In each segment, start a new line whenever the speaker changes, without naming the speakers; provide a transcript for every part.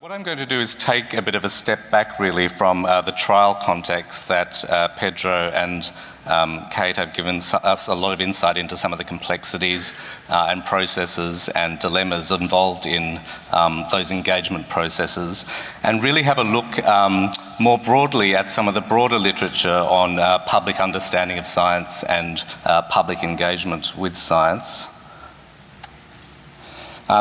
What I'm going to do is take a bit of a step back really from the trial context that Pedro and Kate have given us a lot of insight into some of the complexities and processes and dilemmas involved in those engagement processes, and really have a look more broadly at some of the broader literature on public understanding of science and public engagement with science.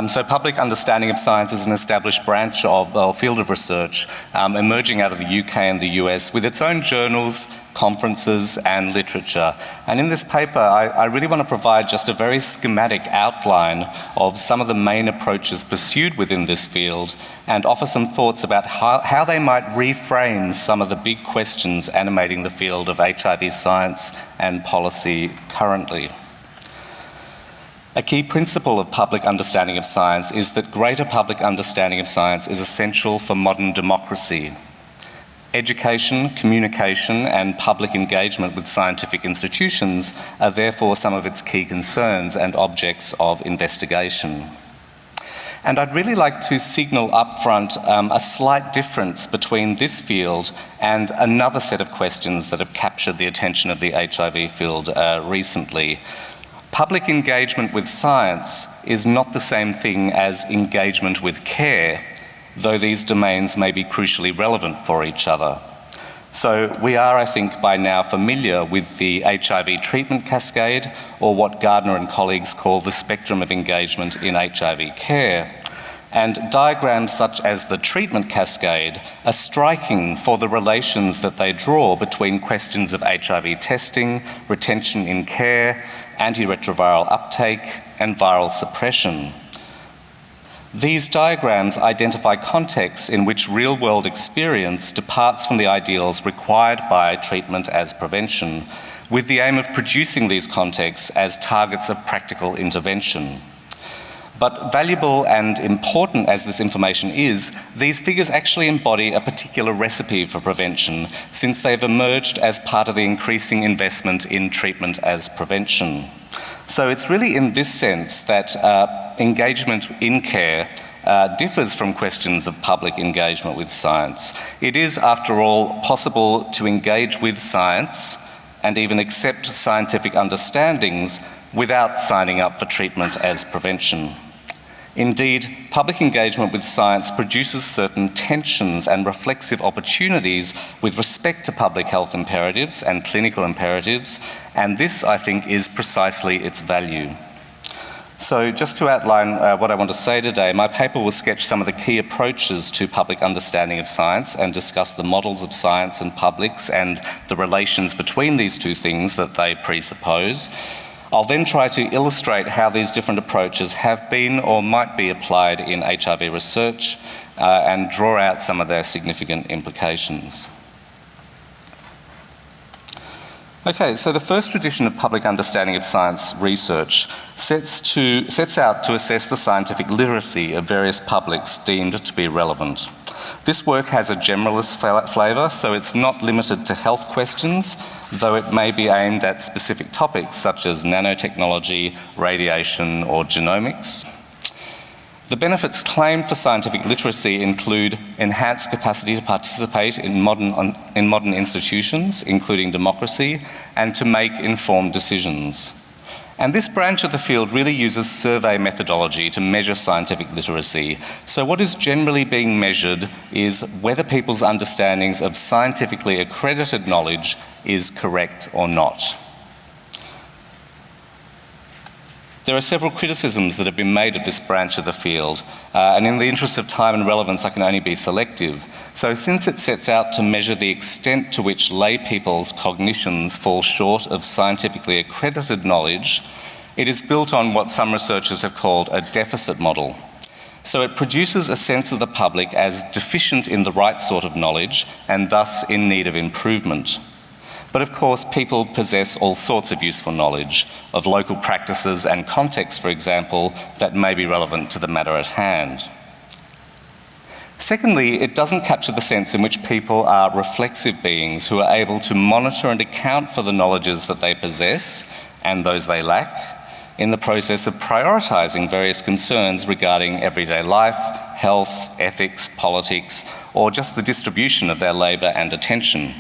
So public understanding of science is an established branch of field of research emerging out of the UK and the US with its own journals, conferences and literature. And in this paper, I really want to provide just a very schematic outline of some of the main approaches pursued within this field and offer some thoughts about how they might reframe some of the big questions animating the field of HIV science and policy currently. A key principle of public understanding of science is that greater public understanding of science is essential for modern democracy. Education, communication, and public engagement with scientific institutions are therefore some of its key concerns and objects of investigation. And I'd really like to signal upfront a slight difference between this field and another set of questions that have captured the attention of the HIV field recently. Public engagement with science is not the same thing as engagement with care, though these domains may be crucially relevant for each other. So we are, I think, by now familiar with the HIV treatment cascade, or what Gardner and colleagues call the spectrum of engagement in HIV care. And diagrams such as the treatment cascade are striking for the relations that they draw between questions of HIV testing, retention in care, antiretroviral uptake, and viral suppression. These diagrams identify contexts in which real-world experience departs from the ideals required by treatment as prevention, with the aim of producing these contexts as targets of practical intervention. But valuable and important as this information is, these figures actually embody a particular recipe for prevention, since they've emerged as part of the increasing investment in treatment as prevention. So it's really in this sense that engagement in care differs from questions of public engagement with science. It is, after all, possible to engage with science and even accept scientific understandings without signing up for treatment as prevention. Indeed, public engagement with science produces certain tensions and reflexive opportunities with respect to public health imperatives and clinical imperatives, and this, I think, is precisely its value. So just to outline what I want to say today, my paper will sketch some of the key approaches to public understanding of science and discuss the models of science and publics and the relations between these two things that they presuppose. I'll then try to illustrate how these different approaches have been or might be applied in HIV research and draw out some of their significant implications. Okay, so the first tradition of public understanding of science research sets out to assess the scientific literacy of various publics deemed to be relevant. This work has a generalist flavour, so it's not limited to health questions, though it may be aimed at specific topics such as nanotechnology, radiation, or genomics. The benefits claimed for scientific literacy include enhanced capacity to participate in modern institutions, including democracy, and to make informed decisions. And this branch of the field really uses survey methodology to measure scientific literacy. So what is generally being measured is whether people's understandings of scientifically accredited knowledge is correct or not. There are several criticisms that have been made of this branch of the field, and in the interest of time and relevance, I can only be selective. So since it sets out to measure the extent to which lay people's cognitions fall short of scientifically accredited knowledge, it is built on what some researchers have called a deficit model. So it produces a sense of the public as deficient in the right sort of knowledge and thus in need of improvement. But of course, people possess all sorts of useful knowledge of local practices and contexts, for example, that may be relevant to the matter at hand. Secondly, it doesn't capture the sense in which people are reflexive beings who are able to monitor and account for the knowledges that they possess and those they lack in the process of prioritising various concerns regarding everyday life, health, ethics, politics, or just the distribution of their labour and attention.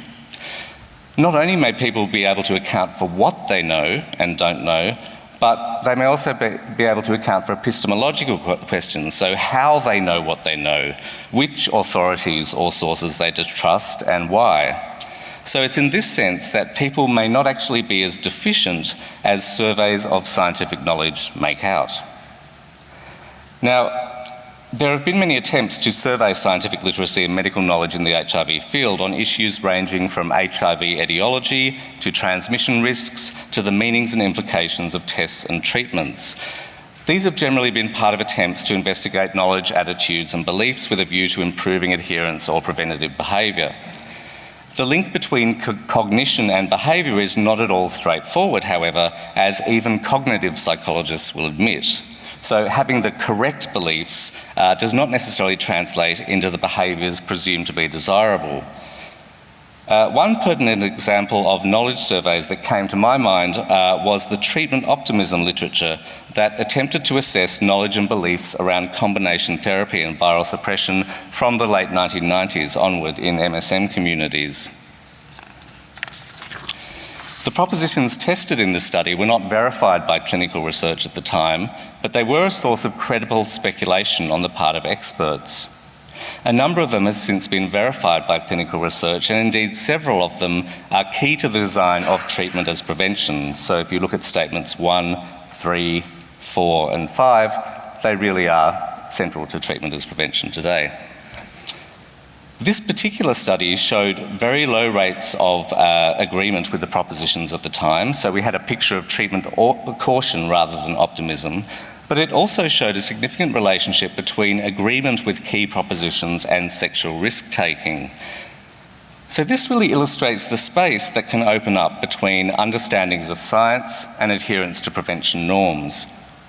Not only may people be able to account for what they know and don't know, but they may also be able to account for epistemological questions, so how they know what they know, which authorities or sources they trust, and why. So it's in this sense that people may not actually be as deficient as surveys of scientific knowledge make out. Now, there have been many attempts to survey scientific literacy and medical knowledge in the HIV field on issues ranging from HIV etiology to transmission risks to the meanings and implications of tests and treatments. These have generally been part of attempts to investigate knowledge, attitudes and beliefs with a view to improving adherence or preventative behaviour. The link between cognition and behaviour is not at all straightforward, however, as even cognitive psychologists will admit. So having the correct beliefs does not necessarily translate into the behaviours presumed to be desirable. One pertinent example of knowledge surveys that came to my mind was the treatment optimism literature that attempted to assess knowledge and beliefs around combination therapy and viral suppression from the late 1990s onward in MSM communities. The propositions tested in this study were not verified by clinical research at the time, but they were a source of credible speculation on the part of experts. A number of them has since been verified by clinical research, and indeed several of them are key to the design of treatment as prevention. So if you look at statements 1, 3, 4 and 5, they really are central to treatment as prevention today. This particular study showed very low rates of agreement with the propositions at the time, so we had a picture of treatment caution rather than optimism, but it also showed a significant relationship between agreement with key propositions and sexual risk-taking. So this really illustrates the space that can open up between understandings of science and adherence to prevention norms.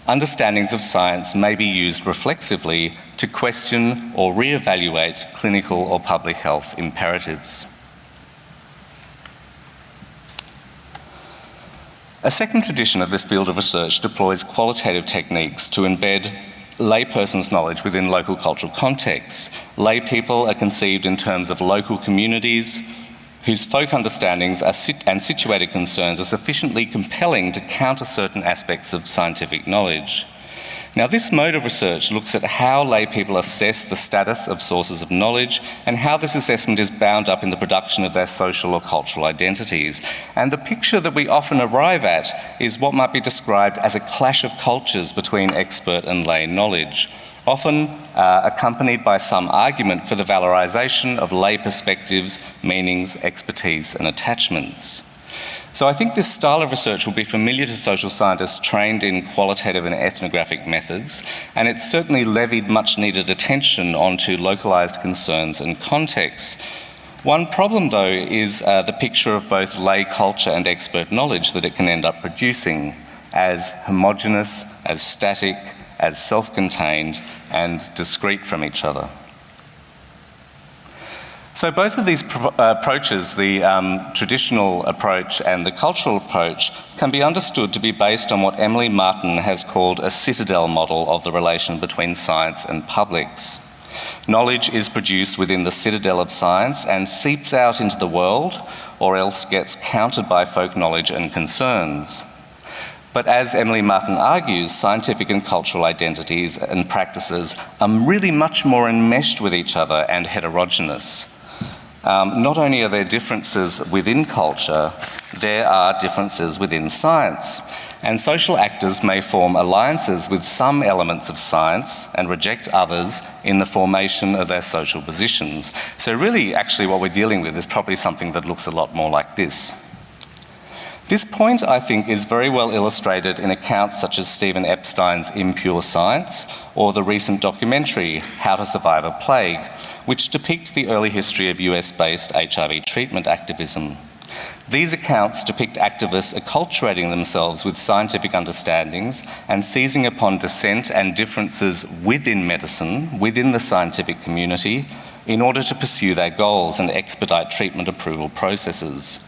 Understandings of science may be used reflexively to question or re-evaluate clinical or public health imperatives. A second tradition of this field of research deploys qualitative techniques to embed laypersons' knowledge within local cultural contexts. Lay people are conceived in terms of local communities whose folk understandings and situated concerns are sufficiently compelling to counter certain aspects of scientific knowledge. Now, this mode of research looks at how lay people assess the status of sources of knowledge and how this assessment is bound up in the production of their social or cultural identities. And the picture that we often arrive at is what might be described as a clash of cultures between expert and lay knowledge, often accompanied by some argument for the valorisation of lay perspectives, meanings, expertise and attachments. So I think this style of research will be familiar to social scientists trained in qualitative and ethnographic methods, and it's certainly levied much needed attention onto localised concerns and contexts. One problem, though, is the picture of both lay culture and expert knowledge that it can end up producing as homogeneous, as static, as self-contained, and discrete from each other. So both of these approaches, the traditional approach and the cultural approach, can be understood to be based on what Emily Martin has called a Citadel Model of the relation between science and publics. Knowledge is produced within the citadel of science and seeps out into the world, or else gets countered by folk knowledge and concerns. But as Emily Martin argues, scientific and cultural identities and practices are really much more enmeshed with each other and heterogeneous. Not only are there differences within culture, there are differences within science. And social actors may form alliances with some elements of science and reject others in the formation of their social positions. So really, actually, what we're dealing with is probably something that looks a lot more like this. This point, I think, is very well illustrated in accounts such as Stephen Epstein's Impure Science or the recent documentary, How to Survive a Plague, which depict the early history of US-based HIV treatment activism. These accounts depict activists acculturating themselves with scientific understandings and seizing upon dissent and differences within medicine, within the scientific community, in order to pursue their goals and expedite treatment approval processes.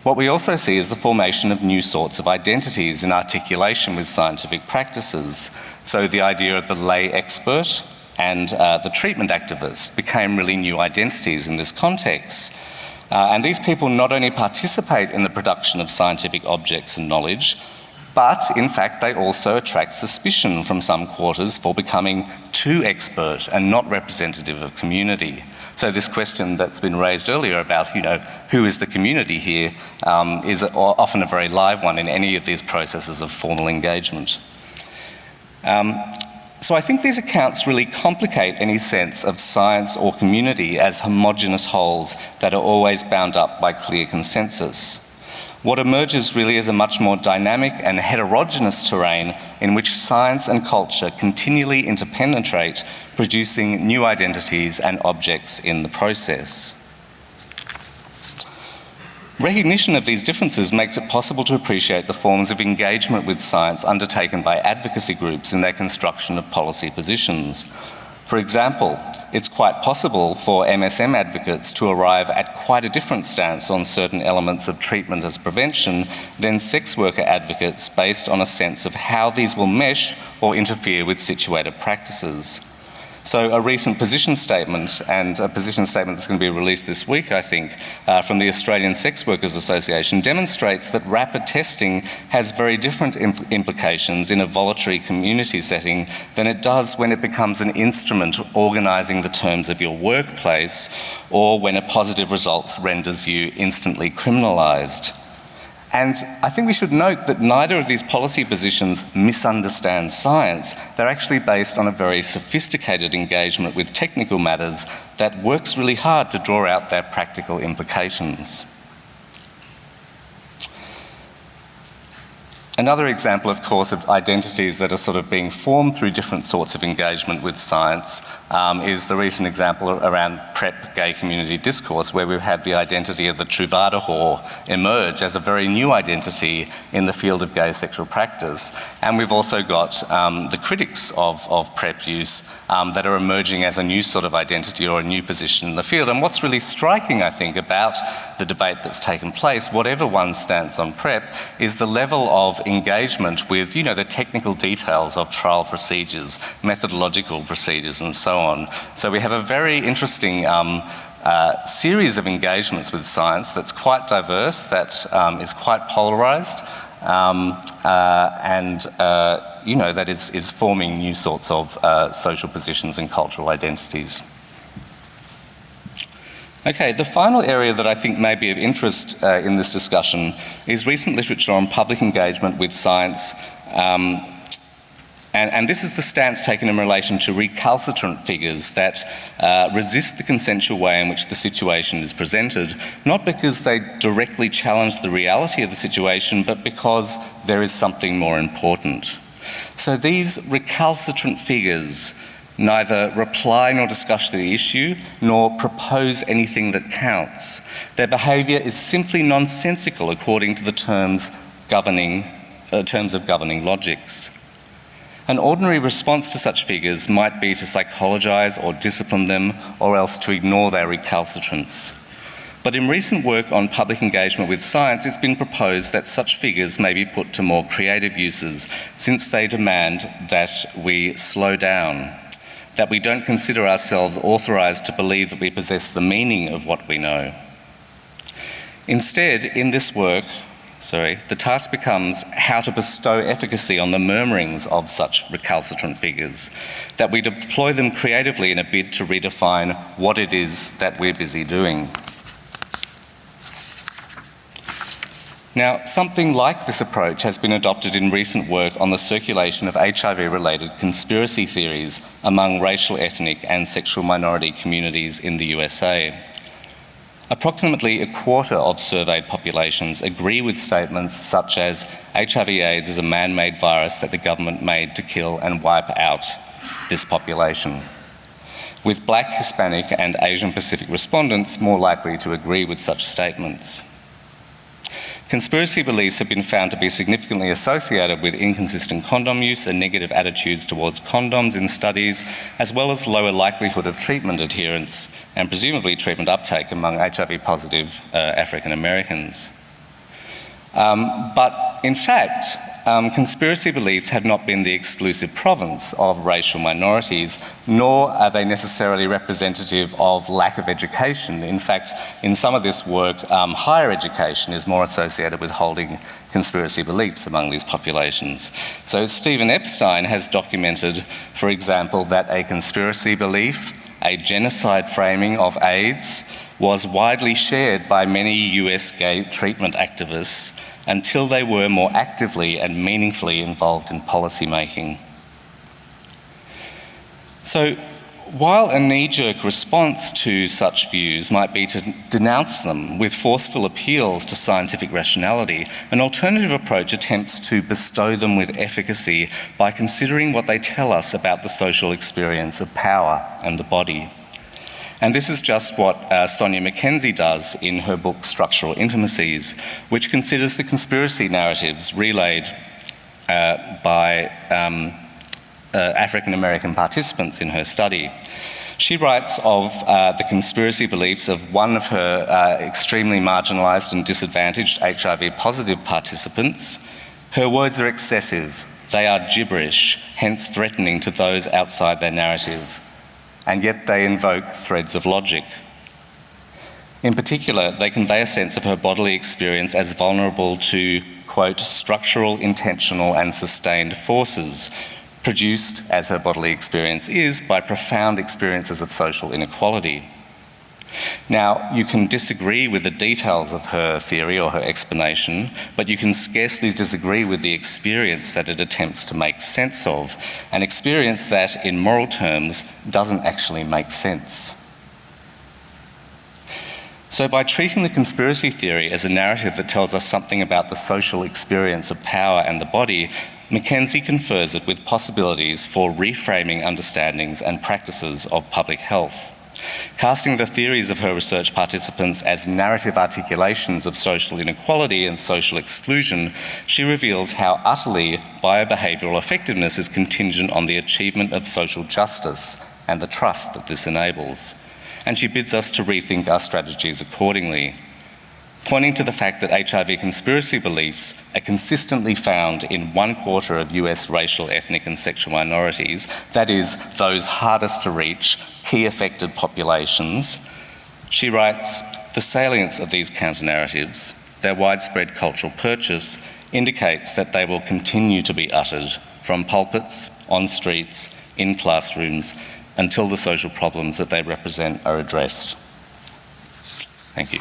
What we also see is the formation of new sorts of identities in articulation with scientific practices. So the idea of the lay expert and the treatment activists became really new identities in this context. And these people not only participate in the production of scientific objects and knowledge, but in fact they also attract suspicion from some quarters for becoming too expert and not representative of community. So this question that's been raised earlier about, who is the community here, is often a very live one in any of these processes of formal engagement. So I think these accounts really complicate any sense of science or community as homogeneous wholes that are always bound up by clear consensus. What emerges really is a much more dynamic and heterogeneous terrain in which science and culture continually interpenetrate, producing new identities and objects in the process. Recognition of these differences makes it possible to appreciate the forms of engagement with science undertaken by advocacy groups in their construction of policy positions. For example, it's quite possible for MSM advocates to arrive at quite a different stance on certain elements of treatment as prevention than sex worker advocates based on a sense of how these will mesh or interfere with situated practices. So a recent position statement, and a position statement that's going to be released this week, I think, from the Australian Sex Workers Association demonstrates that rapid testing has very different implications in a voluntary community setting than it does when it becomes an instrument organising the terms of your workplace, or when a positive result renders you instantly criminalised. And I think we should note that neither of these policy positions misunderstand science. They're actually based on a very sophisticated engagement with technical matters that works really hard to draw out their practical implications. Another example, of course, of identities that are sort of being formed through different sorts of engagement with science is the recent example around PrEP gay community discourse, where we've had the identity of the Truvada whore emerge as a very new identity in the field of gay sexual practice. And we've also got the critics of PrEP use that are emerging as a new sort of identity or a new position in the field. And what's really striking, I think, about the debate that's taken place, whatever one's stance on PrEP, is the level of engagement with, the technical details of trial procedures, methodological procedures, and so on. So we have a very interesting series of engagements with science that's quite diverse, that is quite polarised, that is forming new sorts of social positions and cultural identities. Okay, the final area that I think may be of interest in this discussion is recent literature on public engagement with science, and this is the stance taken in relation to recalcitrant figures that resist the consensual way in which the situation is presented, not because they directly challenge the reality of the situation, but because there is something more important. So these recalcitrant figures neither reply nor discuss the issue, nor propose anything that counts. Their behaviour is simply nonsensical according to the terms of governing logics. An ordinary response to such figures might be to psychologise or discipline them, or else to ignore their recalcitrance. But in recent work on public engagement with science, it's been proposed that such figures may be put to more creative uses, since they demand that we slow down, that we don't consider ourselves authorised to believe that we possess the meaning of what we know. Instead, in this work, the task becomes how to bestow efficacy on the murmurings of such recalcitrant figures, that we deploy them creatively in a bid to redefine what it is that we're busy doing. Now, something like this approach has been adopted in recent work on the circulation of HIV-related conspiracy theories among racial, ethnic, and sexual minority communities in the USA. Approximately a quarter of surveyed populations agree with statements such as HIV/AIDS is a man-made virus that the government made to kill and wipe out this population, with Black, Hispanic, and Asian Pacific respondents more likely to agree with such statements. Conspiracy beliefs have been found to be significantly associated with inconsistent condom use and negative attitudes towards condoms in studies, as well as lower likelihood of treatment adherence and presumably treatment uptake among HIV-positive African Americans. But in fact, conspiracy beliefs have not been the exclusive province of racial minorities, nor are they necessarily representative of lack of education. In fact, in some of this work, higher education is more associated with holding conspiracy beliefs among these populations. So Stephen Epstein has documented, for example, that a conspiracy belief, a genocide framing of AIDS, was widely shared by many US gay treatment activists until they were more actively and meaningfully involved in policy making. So, while a knee-jerk response to such views might be to denounce them with forceful appeals to scientific rationality, an alternative approach attempts to bestow them with efficacy by considering what they tell us about the social experience of power and the body. And this is just what Sonia Mackenzie does in her book Structural Intimacies, which considers the conspiracy narratives relayed by African American participants in her study. She writes of the conspiracy beliefs of one of her extremely marginalised and disadvantaged HIV-positive participants. Her words are excessive, they are gibberish, hence threatening to those outside their narrative, and yet they invoke threads of logic. In particular, they convey a sense of her bodily experience as vulnerable to, quote, structural, intentional and sustained forces, produced, as her bodily experience is, by profound experiences of social inequality. Now, you can disagree with the details of her theory or her explanation, but you can scarcely disagree with the experience that it attempts to make sense of, an experience that, in moral terms, doesn't actually make sense. So by treating the conspiracy theory as a narrative that tells us something about the social experience of power and the body, Mackenzie confers it with possibilities for reframing understandings and practices of public health. Casting the theories of her research participants as narrative articulations of social inequality and social exclusion, she reveals how utterly biobehavioural effectiveness is contingent on the achievement of social justice and the trust that this enables. And she bids us to rethink our strategies accordingly, pointing to the fact that HIV conspiracy beliefs are consistently found in 1/4 of US racial, ethnic and sexual minorities, that is, those hardest to reach, key affected populations. She writes, the salience of these counter-narratives, their widespread cultural purchase, indicates that they will continue to be uttered from pulpits, on streets, in classrooms, until the social problems that they represent are addressed. Thank you.